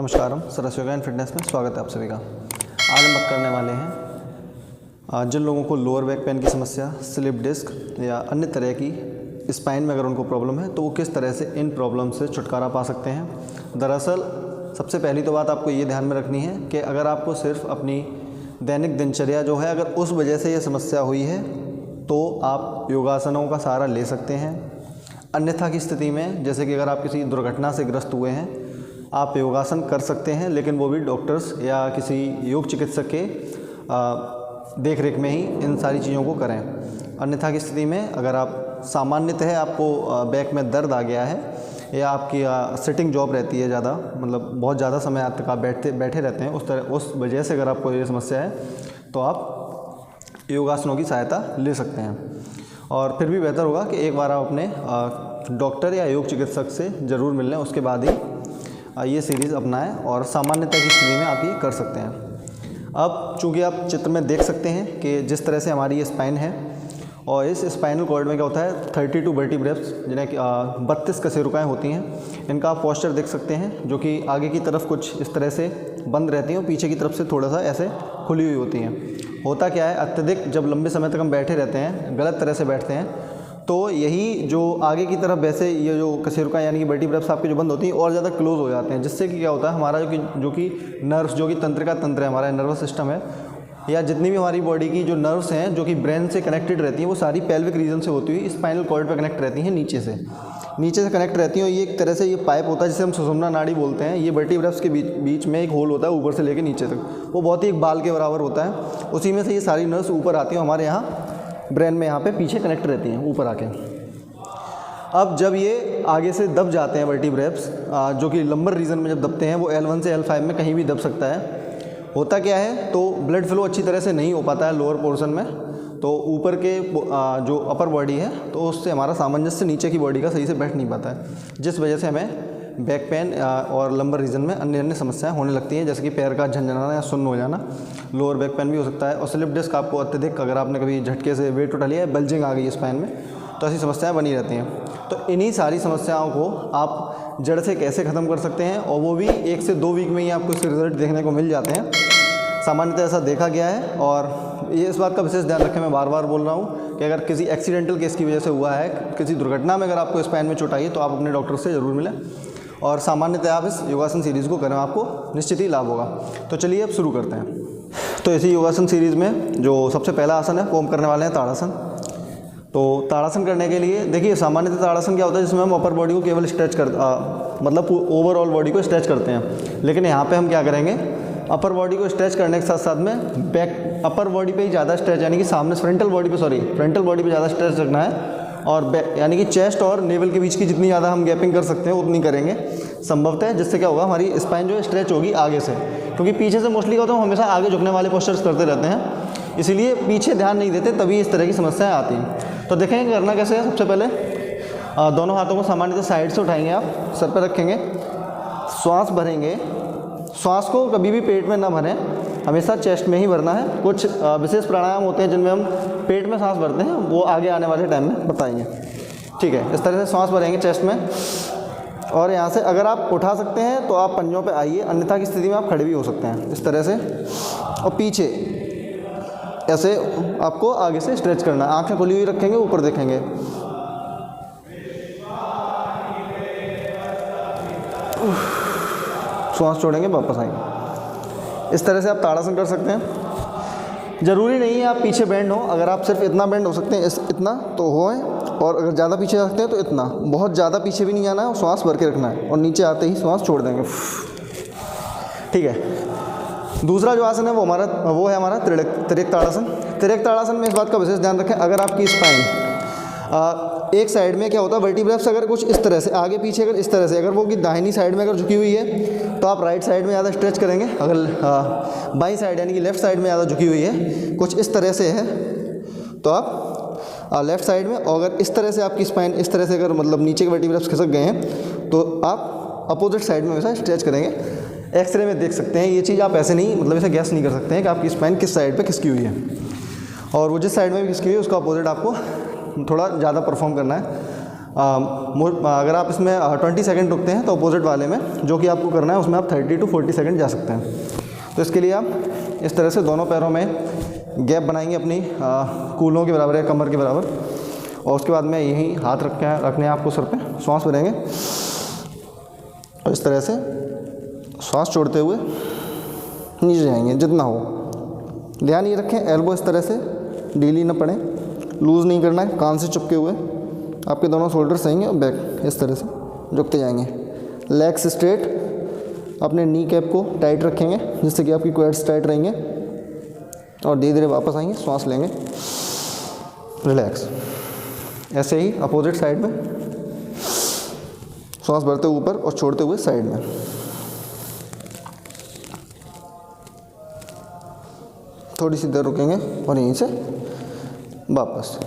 नमस्कार, सरस yoga and fitness में स्वागत है आप सभी का। आज हम बात करने वाले हैं जिन लोगों को लोअर बैक पेन की समस्या, स्लिप डिस्क या अन्य तरह की स्पाइन में अगर उनको प्रॉब्लम है तो वो किस तरह से इन प्रॉब्लम से छुटकारा पा सकते हैं। दरअसल सबसे पहली तो बात आपको ये ध्यान में रखनी है कि अगर आपको सिर्फ अपनी दैनिक दिनचर्या जो है अगर उस वजह से ये समस्या हुई है तो आप योगासनों का सहारा ले सकते हैं। अन्यथा की स्थिति में, जैसे कि अगर आप किसी दुर्घटना से ग्रस्त हुए हैं, आप योगासन कर सकते हैं, लेकिन वो भी डॉक्टर्स या किसी योग चिकित्सक के देख रेख में ही इन सारी चीज़ों को करें। अन्यथा की स्थिति में अगर आप सामान्यतः आपको बैक में दर्द आ गया है या आपकी सिटिंग जॉब रहती है ज़्यादा, मतलब बहुत ज़्यादा समय तक आप बैठे रहते हैं, उस वजह से अगर आपको ये समस्या है तो आप योगासनों की सहायता ले सकते हैं। और फिर भी बेहतर होगा कि एक बार आप अपने डॉक्टर या योग चिकित्सक से ज़रूर मिल लें, उसके बाद ही ये सीरीज़ अपनाएं और सामान्यतः की स्थिति में आप ये कर सकते हैं। अब चूँकि आप चित्र में देख सकते हैं कि जिस तरह से हमारी ये स्पाइन है और इस स्पाइनल कॉर्ड में क्या होता है 32 वर्टिब्रेस जिन्हें 32 कशेरुकाएँ होती हैं। इनका आप पोस्चर देख सकते हैं जो कि आगे की तरफ कुछ इस तरह से बंद रहती हैं और पीछे की तरफ से थोड़ा सा ऐसे खुली हुई होती हैं। होता क्या है, अत्यधिक जब लंबे समय तक हम बैठे रहते हैं, गलत तरह से बैठते हैं, तो यही जो आगे की तरफ वैसे ये जो कशेरुका यानी कि वर्टिब्रेस आपके जो बंद होती हैं और ज़्यादा क्लोज हो जाते हैं, जिससे कि क्या होता है हमारा जो कि नर्व्स, जो कि तंत्र है, हमारा नर्वस सिस्टम है या जितनी भी हमारी बॉडी की जो नर्व्स हैं जो कि ब्रेन से कनेक्टेड रहती हैं, वो सारी पेल्विक रीजन से होती हुई स्पाइनल कॉर्ड पे कनेक्ट रहती हैं, नीचे से कनेक्ट रहती हैं। और ये एक तरह से ये पाइप होता है जिसे हम सुषुम्ना नाड़ी बोलते हैं। ये वर्टिब्रेस के बीच में एक होल होता है ऊपर से लेकर नीचे तक, वो बहुत ही एक बाल के बराबर होता है। उसी में से ये सारी नर्व्स ऊपर आती हैं, हमारे यहाँ ब्रेन में यहाँ पे पीछे कनेक्ट रहती हैं ऊपर आके। अब जब ये आगे से दब जाते हैं वर्टिब्रेस, जो कि लंबर रीजन में जब दबते हैं, वो L1 से L5 में कहीं भी दब सकता है। होता क्या है, तो ब्लड फ्लो अच्छी तरह से नहीं हो पाता है लोअर पोर्शन में, तो ऊपर के जो अपर बॉडी है तो उससे हमारा सामंजस्य नीचे की बॉडी का सही से बैठ नहीं पाता है, जिस वजह से हमें बैक पेन और लंबर रीजन में अन्य समस्याएं होने लगती हैं, जैसे कि पैर का झंझनाना या सुन्न हो जाना। लोअर बैक पेन भी हो सकता है। और स्लिप डिस्क आपको अत्यधिक, अगर आपने कभी झटके से वेट उठा लिया है, बल्जिंग आ गई है स्पाइन में, तो ऐसी समस्याएं बनी रहती हैं। तो इन्हीं सारी समस्याओं को आप जड़ से कैसे ख़त्म कर सकते हैं, और वो भी 1 से 2 वीक में ही आपको इसके रिजल्ट देखने को मिल जाते हैं। सामान्यतः ऐसा देखा गया है। और ये इस बात का विशेष ध्यान रखें, मैं बार बार बोल रहा हूँ कि अगर किसी एक्सीडेंटल केस की वजह से हुआ है, किसी दुर्घटना में अगर आपको स्पाइन में चोट आई है, तो आप अपने डॉक्टर से ज़रूर मिलें और सामान्यतः आप इस योगासन सीरीज़ को करें, आपको निश्चित ही लाभ होगा। तो चलिए अब शुरू करते हैं। तो इसी योगासन सीरीज़ में जो सबसे पहला आसन है वो हम करने वाले हैं ताड़ासन। तो ताड़ासन करने के लिए देखिए, सामान्यतः ताड़ासन क्या होता है, जिसमें हम अपर बॉडी को केवल स्ट्रेच मतलब ओवरऑल बॉडी को स्ट्रेच करते हैं। लेकिन यहाँ पे हम क्या करेंगे, अपर बॉडी को स्ट्रेच करने के साथ साथ में बैक अपर बॉडी पे ही ज़्यादा स्ट्रेच, यानी कि सामने फ्रंटल बॉडी पे ज़्यादा स्ट्रेच रखना है। और बैक यानी कि चेस्ट और नेवल के बीच की जितनी ज़्यादा हम गैपिंग कर सकते हैं उतनी करेंगे संभवतः, जिससे क्या होगा, हमारी स्पाइन जो है स्ट्रेच होगी आगे से। क्योंकि पीछे से मोस्टली क्या होता है, हम हमेशा आगे झुकने वाले पोस्चर्स करते रहते हैं, इसीलिए पीछे ध्यान नहीं देते, तभी इस तरह की समस्याएं आती हैं। तो देखेंगे करना कैसे है। सबसे पहले दोनों हाथों को सामान्यतः साइड से उठाएंगे, आप सर पर रखेंगे, श्वास भरेंगे। श्वास को कभी भी पेट में ना भरें, हमेशा चेस्ट में ही भरना है। कुछ विशेष प्राणायाम होते हैं जिनमें हम पेट में सांस भरते हैं, वो आगे आने वाले टाइम में बताएंगे, ठीक है। इस तरह से सांस भरेंगे चेस्ट में, और यहाँ से अगर आप उठा सकते हैं तो आप पंजों पे आइए, अन्यथा की स्थिति में आप खड़े भी हो सकते हैं इस तरह से। और पीछे ऐसे आपको आगे से स्ट्रेच करना है, आँखें खुली हुई रखेंगे, ऊपर देखेंगे। श्वास छोड़ेंगे, वापस आएंगे। इस तरह से आप ताड़ासन कर सकते हैं। ज़रूरी नहीं है आप पीछे बेंड हो, अगर आप सिर्फ इतना बेंड हो सकते हैं, इतना तो होएं, और अगर ज़्यादा पीछे जा सकते हैं तो इतना, बहुत ज़्यादा पीछे भी नहीं जाना है, और श्वास भर के रखना है, और नीचे आते ही श्वास छोड़ देंगे, ठीक है। दूसरा जो आसन है वो है हमारा त्रिक ताड़ासन। त्रिक ताड़ासन में इस बात का विशेष ध्यान रखें, अगर आपकी स्पाइन एक साइड में क्या होता है, वर्टिब्रेस अगर कुछ इस तरह से आगे पीछे, अगर इस तरह से, अगर वो कि दाहिनी साइड में अगर झुकी हुई है तो आप राइट साइड में ज़्यादा स्ट्रेच करेंगे। अगर बाई साइड यानी कि लेफ़्ट साइड में ज़्यादा झुकी हुई है, कुछ इस तरह से है, तो आप लेफ़्ट साइड में, और अगर इस तरह से आपकी स्पाइन इस तरह से अगर मतलब नीचे के वर्टिब्रेस खिसक गए हैं तो आप अपोजिट साइड में वैसा स्ट्रेच करेंगे। एक्सरे में देख सकते हैं ये चीज़, आप ऐसे नहीं, मतलब ऐसे गैस नहीं कर सकते हैं कि आपकी स्पाइन किस साइड पर खिसकी हुई है, और वो जिस साइड में भी खिसकी हुई है उसका अपोजिट आपको थोड़ा ज़्यादा परफॉर्म करना है। अगर आप इसमें 20 सेकंड रुकते हैं तो अपोजिट वाले में जो कि आपको करना है उसमें आप 30 to 40 सेकंड जा सकते हैं। तो इसके लिए आप इस तरह से दोनों पैरों में गैप बनाएंगे अपनी कूल्हों के बराबर या कमर के बराबर, और उसके बाद में यही हाथ रखने हैं आपको सर पे, श्वास भरेंगे और इस तरह से श्वास छोड़ते हुए नीचे जाएंगे जितना हो। ध्यान ये रखें एल्बो इस तरह से ढीली ना पड़े, लूज़ नहीं करना है, कान से चिपके हुए आपके दोनों शोल्डर सही हैं और बैक इस तरह से झुकते जाएंगे। लेग्स स्ट्रेट, अपने नी कैप को टाइट रखेंगे जिससे कि आपकी क्वाड्स टाइट रहेंगे, और धीरे धीरे वापस आएंगे, श्वास लेंगे, रिलैक्स। ऐसे ही अपोजिट साइड में श्वास भरते ऊपर और छोड़ते हुए साइड में। थोड़ी सी देर रुकेंगे और यहीं से वापस।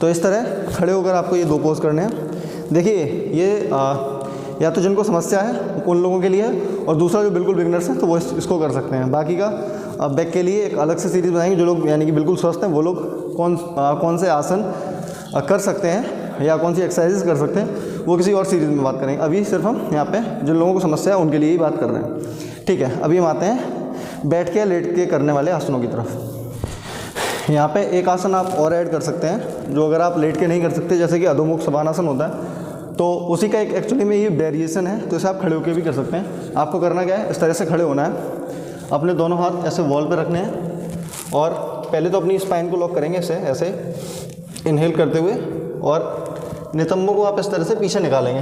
तो इस तरह खड़े होकर आपको ये 2 पोज करने हैं। देखिए ये या तो जिनको समस्या है उन लोगों के लिए, और दूसरा जो बिल्कुल बिगनर्स हैं तो वो इसको कर सकते हैं। बाकी का बैक के लिए एक अलग से सीरीज़ बनाएंगे। जो लोग यानी कि बिल्कुल स्वस्थ हैं वो लोग कौन से आसन कर सकते हैं या कौन सी एक्सरसाइजेस कर सकते हैं वो किसी और सीरीज़ में बात करेंगे। अभी सिर्फ हम यहाँ पे जिन लोगों को समस्या है उनके लिए ही बात कर रहे हैं। ठीक है, अभी हम आते हैं बैठ के या लेट के करने वाले आसनों की तरफ। यहाँ पे एक आसन आप और ऐड कर सकते हैं जो अगर आप लेट के नहीं कर सकते, जैसे कि अधोमुख सवानासन होता है, तो उसी का एक एक्चुअली में ये वेरिएशन है। तो इसे आप खड़े होकर भी कर सकते हैं। आपको करना क्या है, इस तरह से खड़े होना है, अपने दोनों हाथ ऐसे वॉल पे रखने हैं, और पहले तो अपनी स्पाइन को लॉक करेंगे ऐसे इनहेल करते हुए, और नितंबों को आप इस तरह से पीछे निकालेंगे।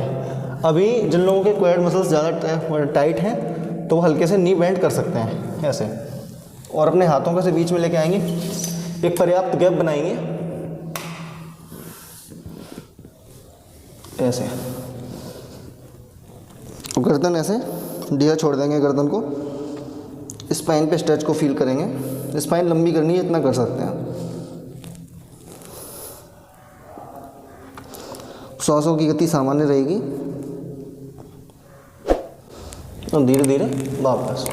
अभी जिन लोगों के क्वाड मसल्स ज़्यादा टाइट हैं तो वो हल्के से नी बेंड कर सकते हैं ऐसे, और अपने हाथों को से बीच में लेके आएंगे, एक पर्याप्त गैप बनाएंगे ऐसे, गर्दन ऐसे ढीला छोड़ देंगे, गर्दन को स्पाइन पे स्ट्रेच को फील करेंगे। स्पाइन लंबी करनी है, इतना कर सकते हैं। श्वासों की गति सामान्य रहेगी और धीरे धीरे वापस।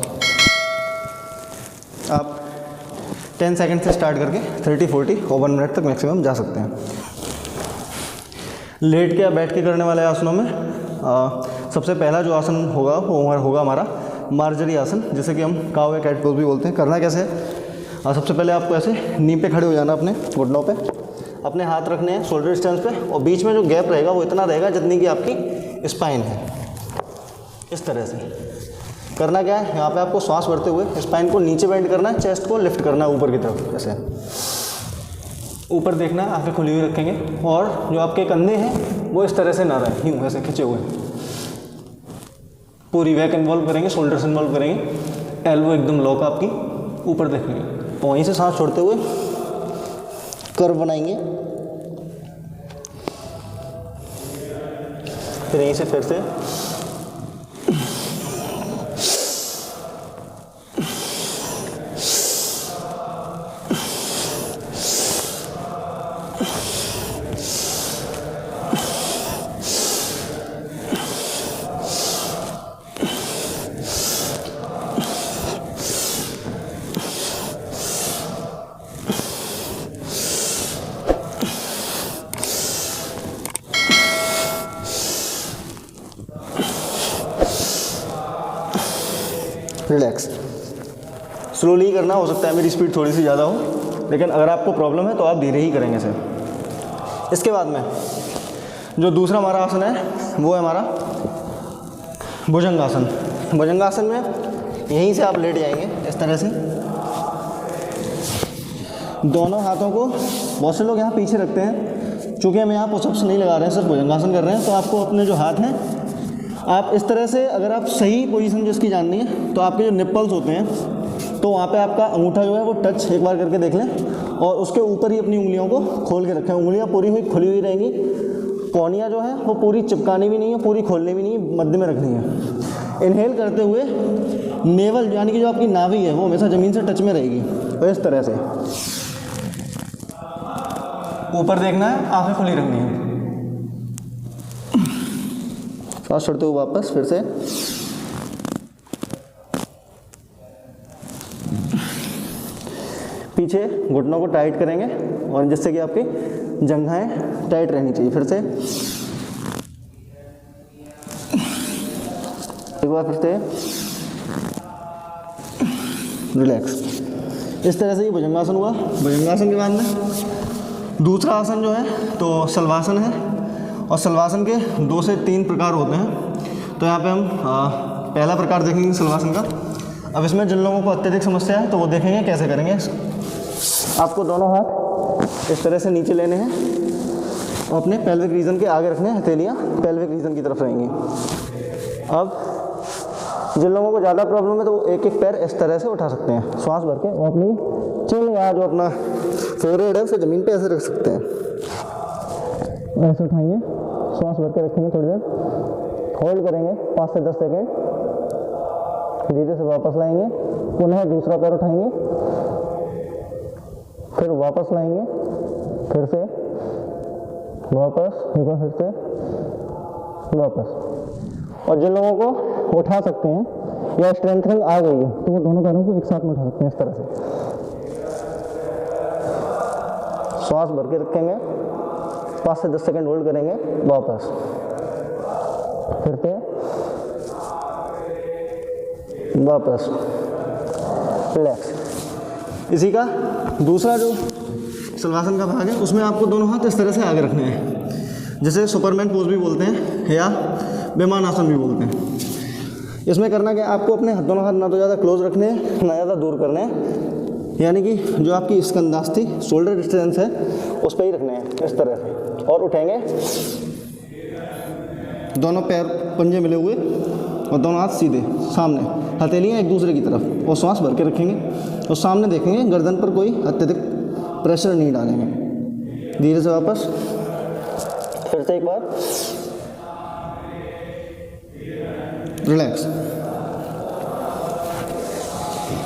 आप 10 सेकंड से स्टार्ट करके 30, 40 और 1 मिनट तक मैक्सिमम जा सकते हैं। लेट के या बैठ के करने वाले आसनों में सबसे पहला जो आसन होगा वो होगा हमारा मार्जरी आसन, जिसे कि हम काव या कैट पोज भी बोलते हैं। करना कैसे है, सबसे पहले आपको ऐसे नी पे खड़े हो जाना, अपने घुटनों पे अपने हाथ रखने हैं शोल्डर डिस्टेंस पे, और बीच में जो गैप रहेगा वो इतना रहेगा जितनी कि आपकी स्पाइन है। इस तरह से करना क्या है, यहाँ पे आपको श्वास भरते हुए स्पाइन को नीचे बेंड करना है, चेस्ट को लिफ्ट करना है ऊपर की तरफ, ऐसे ऊपर देखना है, आंखें खुली हुई रखेंगे, और जो आपके कंधे हैं वो इस तरह से ना रहे, यूँ ऐसे खिंचे हुए। पूरी बैक इन्वॉल्व करेंगे, शोल्डर्स इन्वॉल्व करेंगे, एल्बो एकदम लॉक आपकी ऊपर देखेंगे, तो वहीं से सांस छोड़ते हुए कर्व बनाएंगे, फिर यहीं से फिर से रिलैक्स। स्लोली करना, हो सकता है मेरी स्पीड थोड़ी सी ज़्यादा हो, लेकिन अगर आपको प्रॉब्लम है तो आप धीरे ही करेंगे इसे। इसके बाद में जो दूसरा हमारा आसन है वो है हमारा भुजंगासन। भुजंगासन में यहीं से आप लेट जाएंगे इस तरह से, दोनों हाथों को, बहुत से लोग यहाँ पीछे रखते हैं, चूँकि हम यहाँ पुशअप्स नहीं लगा रहे हैं, सिर्फ भुजंगासन कर रहे हैं, तो आपको अपने जो हाथ हैं आप इस तरह से, अगर आप सही पोजीशन जो इसकी जाननी है तो आपके जो निप्पल्स होते हैं तो वहाँ पे आपका अंगूठा जो है वो टच एक बार करके देख लें, और उसके ऊपर ही अपनी उंगलियों को खोल के रखें। उंगलियाँ पूरी हुई खुली हुई रहेंगी, कोहनियाँ जो है वो पूरी चिपकानी भी नहीं है, पूरी खोलनी भी नहीं है, मध्य में रखनी है। इनहेल करते हुए नेवल यानी कि जो आपकी नाभि है वो हमेशा ज़मीन से टच में रहेगी, तो इस तरह से ऊपर देखना है, आँखें खुली रखनी है, सांस छोड़ते हुए वापस फिर से पीछे घुटनों को टाइट करेंगे, और जिससे कि आपकी जंघाएं टाइट रहनी चाहिए। फिर से एक बार फिर से रिलैक्स। इस तरह से ये भुजंगासन हुआ। भुजंगासन के बाद में दूसरा आसन जो है तो शलवासन है, और शलवासन के 2 से 3 प्रकार होते हैं। तो यहाँ पे हम पहला प्रकार देखेंगे शलवासन का। अब इसमें जिन लोगों को अत्यधिक समस्या है तो वो देखेंगे कैसे करेंगे। आपको दोनों हाथ इस तरह से नीचे लेने हैं और अपने पेल्विक रीजन के आगे रखने हैं। हथेलियाँ पेल्विक रीजन की तरफ रहेंगी। अब जिन लोगों को ज़्यादा प्रॉब्लम है तो वो एक एक पैर इस तरह से उठा सकते हैं श्वास भर के, और अपनी चिन या जो अपना फोरहेड है उसे ज़मीन पे ऐसे रख सकते हैं। ऐसे उठाएंगे, श्वास भर के रखेंगे, थोड़ी देर होल्ड करेंगे 5 से 10 सेकेंड, धीरे से वापस लाएंगे, पुनः दूसरा पैर उठाएंगे, फिर वापस लाएंगे, फिर से वापस, एक बार फिर से वापस। और जिन लोगों को उठा सकते हैं या स्ट्रेंथनिंग आ गई है तो वो दोनों पैरों को एक साथ में उठा सकते हैं इस तरह से। श्वास भर के रखेंगे, 5 से 10 सेकेंड होल्ड करेंगे, वापस, फिर से वापस, रिलैक्स। इसी का दूसरा जो शलवासन का भाग है उसमें आपको दोनों हाथ इस तरह से आगे रखने हैं, जिसे सुपरमैन पोज भी बोलते हैं या विमान आसन भी बोलते हैं। इसमें करना क्या, आपको अपने दोनों हाथ ना तो ज़्यादा क्लोज रखने हैं ना ज़्यादा दूर करने हैं, यानी कि जो आपकी स्कंधास्थि शोल्डर डिस्टेंस है उस पर ही रखने हैं इस तरह से। और उठेंगे, दोनों पैर पंजे मिले हुए और दोनों हाथ सीधे सामने, हथेलियाँ एक दूसरे की तरफ, और श्वास भर के रखेंगे और सामने देखेंगे। गर्दन पर कोई अत्यधिक प्रेशर नहीं डालेंगे। धीरे से वापस, फिर से एक बार, रिलैक्स।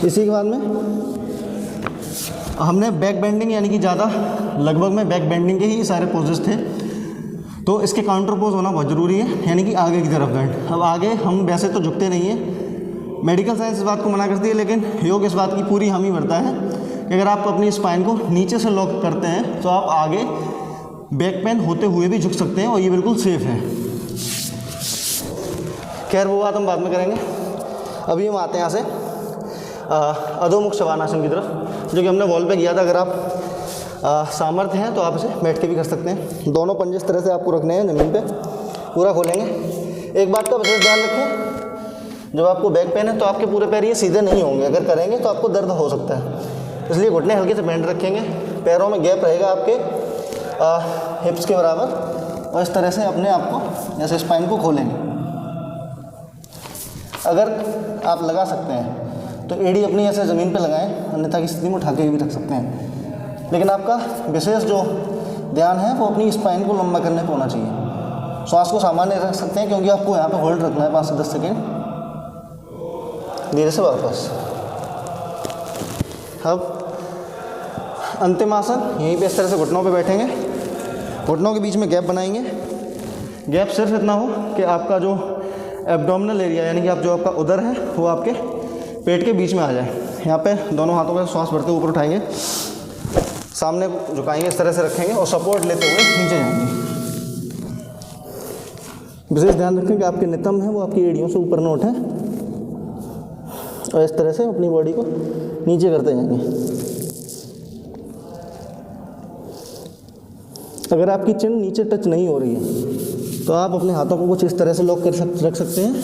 इसी के बाद में हमने बैक बेंडिंग यानी कि ज़्यादा लगभग में बैक बेंडिंग के ही सारे पोजेस थे, तो इसके काउंटर पोज होना बहुत ज़रूरी है, यानी कि आगे की तरफ बेंड। अब आगे हम वैसे तो झुकते नहीं हैं, मेडिकल साइंस इस बात को मना करती है, लेकिन योग इस बात की पूरी हामी भरता है कि अगर आप अपनी स्पाइन को नीचे से लॉक करते हैं तो आप आगे बैक पेन होते हुए भी झुक सकते हैं और ये बिल्कुल सेफ है। खैर वो बात हम बाद में करेंगे। अभी हम आते हैं यहाँ से अधोमुख शवानासन की तरफ, जो कि हमने वॉल पे किया था। अगर आप सामर्थ्य हैं तो आप इसे बैठ के भी कर सकते हैं। दोनों पंजे इस तरह से आपको रखने हैं, ज़मीन पे पूरा खोलेंगे। एक बात का विशेष ध्यान रखें, जब आपको बैक पेन है तो आपके पूरे पैर ये सीधे नहीं होंगे, अगर करेंगे तो आपको दर्द हो सकता है, इसलिए घुटने हल्के से बेंड रखेंगे। पैरों में गैप रहेगा आपके हिप्स के बराबर, और इस तरह से अपने आप को ऐसे स्पाइन को खोलेंगे। अगर आप लगा सकते हैं तो एड़ी अपनी ऐसे ज़मीन पे लगाएं, अन्यथा की स्थिति में उठा के भी रख सकते हैं, लेकिन आपका विशेष जो ध्यान है वो अपनी स्पाइन को लंबा करने पर होना चाहिए। श्वास को सामान्य रख सकते हैं क्योंकि आपको यहाँ पे होल्ड रखना है 5 से 10 सेकेंड। धीरे से वापस। अब अंतिम आसन, यहीं पे इस तरह से घुटनों पे बैठेंगे, घुटनों के बीच में गैप बनाएंगे। गैप सिर्फ इतना हो कि आपका जो एब्डोमिनल एरिया यानी कि आप जो आपका उदर है वो आपके पेट के बीच में आ जाए। यहाँ पे दोनों हाथों का श्वास भरते ऊपर उठाएंगे, सामने झुकाएंगे, इस तरह से रखेंगे और सपोर्ट लेते हुए नीचे जाएंगे। विशेष ध्यान रखें कि आपके नितंब है वो आपकी एड़ियों से ऊपर न उठे, और इस तरह से अपनी बॉडी को नीचे करते जाएंगे। अगर आपकी चिन नीचे टच नहीं हो रही है तो आप अपने हाथों को कुछ इस तरह से लॉक कर रख सकते हैं,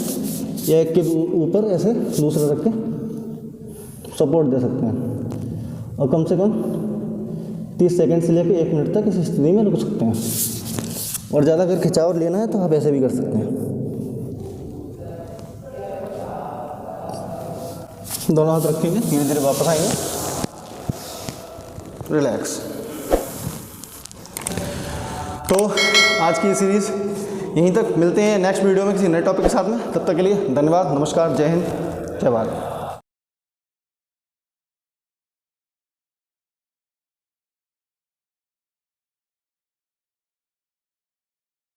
या एक के ऊपर ऐसे दूसरा रख के सपोर्ट दे सकते हैं, और कम से कम 30 सेकंड से लेकर 1 मिनट तक इस स्थिति में रुक सकते हैं। और ज़्यादा अगर खिंचाव लेना है तो आप ऐसे भी कर सकते हैं। दोनों हाथ रखेंगे, धीरे धीरे वापस आएंगे, रिलैक्स। तो आज की सीरीज़ यहीं तक, मिलते हैं नेक्स्ट वीडियो में किसी नए टॉपिक के साथ में। तब तक के लिए धन्यवाद, नमस्कार, जय हिंद, जय भारत।